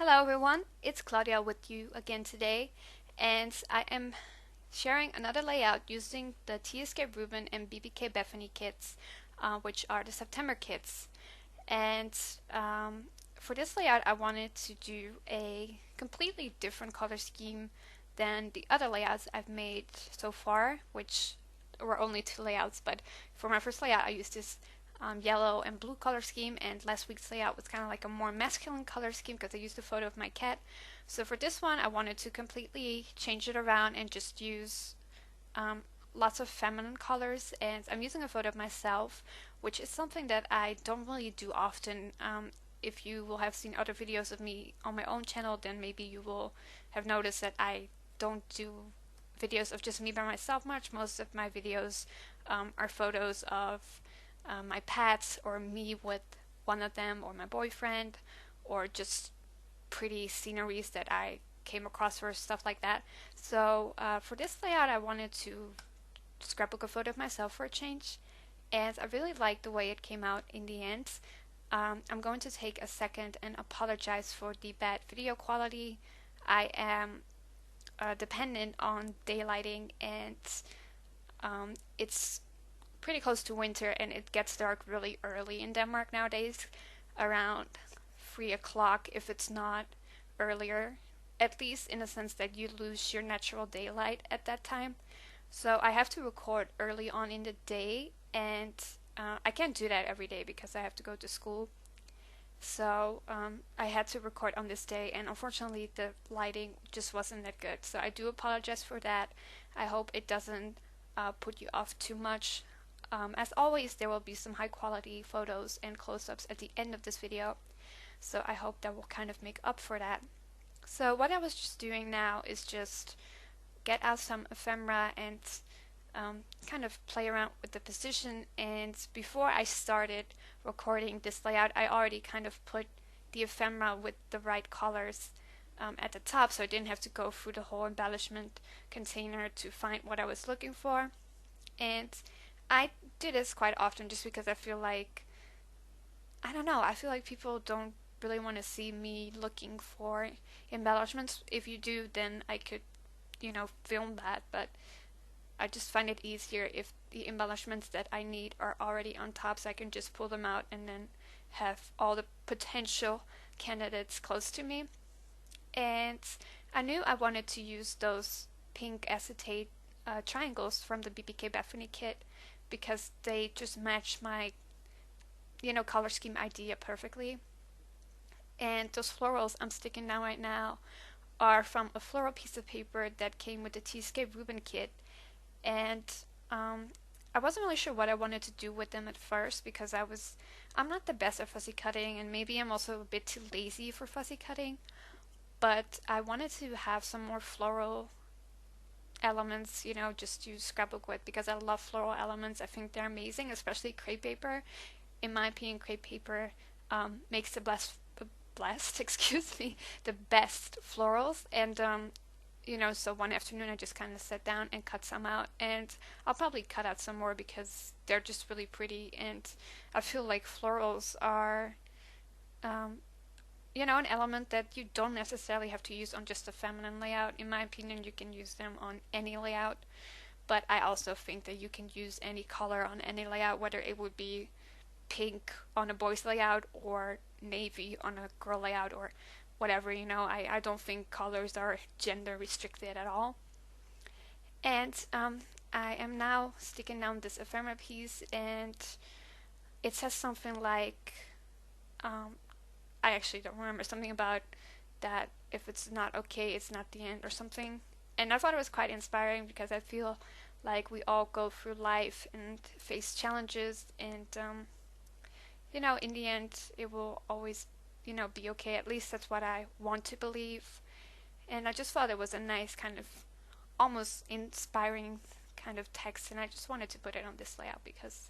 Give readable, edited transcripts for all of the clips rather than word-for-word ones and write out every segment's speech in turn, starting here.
Hello everyone, it's Claudia with you again today, and I am sharing another layout using the Escape Reuben and BBK Bethany kits, which are the September kits. And for this layout, I wanted to do a completely different color scheme than the other layouts I've made so far, which were only two layouts. But for my first layout, I used this yellow and blue color scheme, and last week's layout was kind of like a more masculine color scheme because I used a photo of my cat. So for this one, I wanted to completely change it around and just use um, lots of feminine colors, and I'm using a photo of myself, which is something that I don't really do often. If you will have seen other videos of me on my own channel, then maybe you will have noticed that I don't do videos of just me by myself much. Most of my videos are photos of my pets or me with one of them or my boyfriend or just pretty sceneries that I came across or stuff like that. So for this layout, I wanted to scrapbook a photo of myself for a change, and I really liked the way it came out in the end. I'm going to take a second and apologize for the bad video quality. I am dependent on daylighting, and it's pretty close to winter and it gets dark really early in Denmark nowadays, around 3 o'clock if it's not earlier, at least in the sense that you lose your natural daylight at that time. So I have to record early on in the day, and I can't do that every day because I have to go to school. So I had to record on this day, and unfortunately the lighting just wasn't that good. So I do apologize for that. I hope it doesn't put you off too much. As always, there will be some high quality photos and close-ups at the end of this video, so I hope that will kind of make up for that. So what I was just doing now is just get out some ephemera and kind of play around with the position. And before I started recording this layout, I already kind of put the ephemera with the right colors at the top, so I didn't have to go through the whole embellishment container to find what I was looking for. And I do this quite often just because I feel like, I don't know, I feel like people don't really want to see me looking for embellishments. If you do, then I could, film that, but I just find it easier if the embellishments that I need are already on top, so I can just pull them out and then have all the potential candidates close to me. And I knew I wanted to use those pink acetate triangles from the BBK Bethany kit because they just match my, color scheme idea perfectly. And those florals I'm sticking down right now are from a floral piece of paper that came with the Escape Reuben kit. And I wasn't really sure what I wanted to do with them at first because I'm not the best at fussy cutting, and maybe I'm also a bit too lazy for fussy cutting. But I wanted to have some more floral elements, just to scrapbook with because I love floral elements. I think they're amazing, especially crepe paper. In my opinion, crepe paper makes the blessed, excuse me, the best florals. And so one afternoon I just kind of sat down and cut some out, and I'll probably cut out some more because they're just really pretty, and I feel like florals are an element that you don't necessarily have to use on just a feminine layout. In my opinion, you can use them on any layout, but I also think that you can use any color on any layout, whether it would be pink on a boy's layout or navy on a girl layout or whatever. I don't think colors are gender restricted at all. And I am now sticking down this ephemera piece, and it says something like, I actually don't remember, something about that if it's not okay, it's not the end or something. And I thought it was quite inspiring because I feel like we all go through life and face challenges, and in the end it will always be okay. At least that's what I want to believe. And I just thought it was a nice kind of almost inspiring kind of text, and I just wanted to put it on this layout because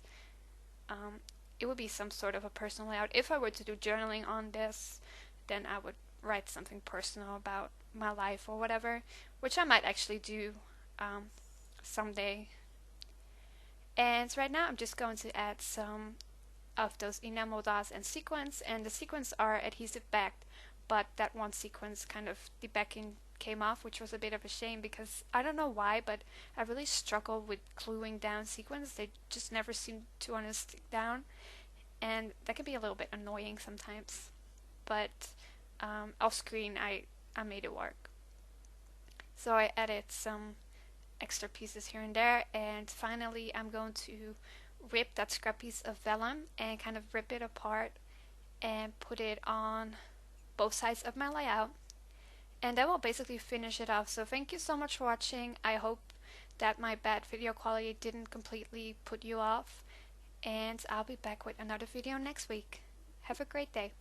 it would be some sort of a personal layout. If I were to do journaling on this, then I would write something personal about my life or whatever, which I might actually do someday. And right now I'm just going to add some of those enamel dots and sequins, and the sequins are adhesive backed, but that one sequence kind of the backing came off, which was a bit of a shame because I don't know why, but I really struggle with gluing down sequins. They just never seem to want to stick down, and that can be a little bit annoying sometimes. But off screen, I made it work. So I added some extra pieces here and there, and finally I'm going to rip that scrap piece of vellum and kind of rip it apart and put it on both sides of my layout, and that will basically finish it off. So thank you so much for watching. I hope that my bad video quality didn't completely put you off, and I'll be back with another video next week. Have a great day.